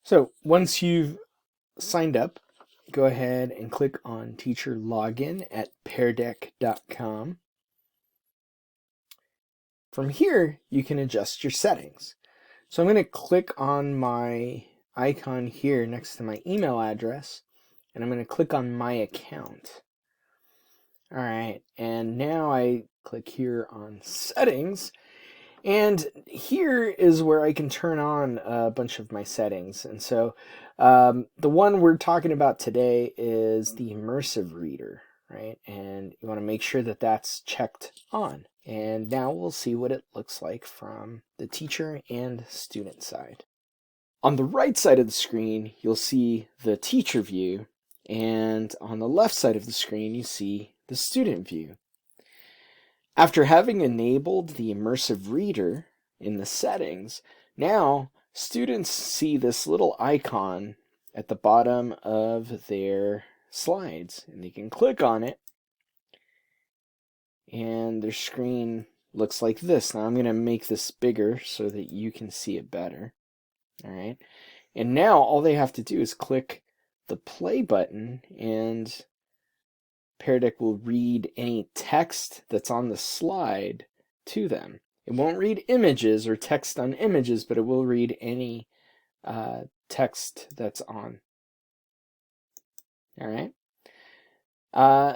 So once you've signed up, go ahead and click on Teacher Login at PearDeck.com. From here, you can adjust your settings. So I'm going to click on my icon here next to my email address, and I'm going to click on My Account. All right, and now I click here on Settings, and here is where I can turn on a bunch of my settings. And so the one we're talking about today is the Immersive Reader, right? And you want to make sure that that's checked on. And now we'll see what it looks like from the teacher and student side. On the right side of the screen, you'll see the teacher view, and on the left side of the screen, you see the student view. After having enabled the Immersive Reader in the settings, now students see this little icon at the bottom of their slides, and they can click on it, and their screen looks like this. Now I'm going to make this bigger so that you can see it better. All right, and now all they have to do is click the play button, and PearDeck will read any text that's on the slide to them. It won't read images or text on images, but it will read any text that's on. All right.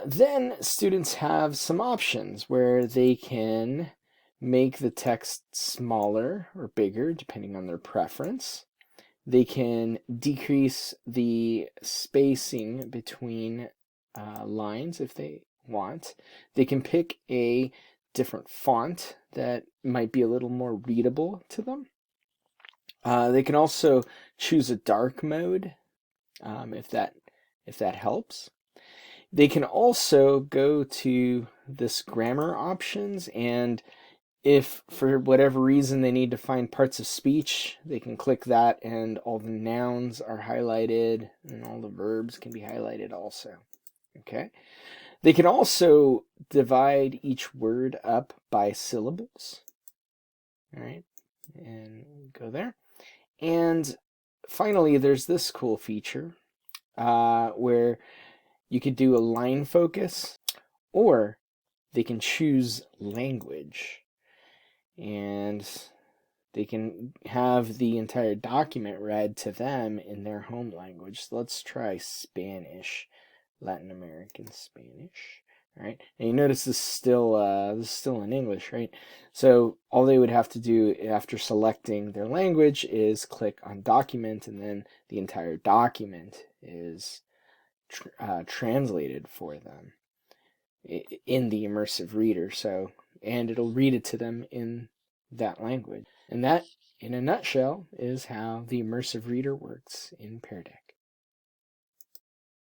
Then students have some options where they can make the text smaller or bigger depending on their preference. They can decrease the spacing between lines if they want. They can pick a different font that might be a little more readable to them. They can also choose a dark mode if that helps. They can also go to this grammar options, and if for whatever reason they need to find parts of speech, they can click that, and all the nouns are highlighted and all the verbs can be highlighted also. Okay. They can also divide each word up by syllables. All right, and go there. And finally, there's this cool feature where you could do a line focus, or they can choose language, and they can have the entire document read to them in their home language. So let's try Spanish. Latin American Spanish. All right, and you notice this is still in English, right? So all they would have to do after selecting their language is click on Document, and then the entire document is translated for them in the Immersive Reader. So, and it'll read it to them in that language. And that, in a nutshell, is how the Immersive Reader works in PearDeck.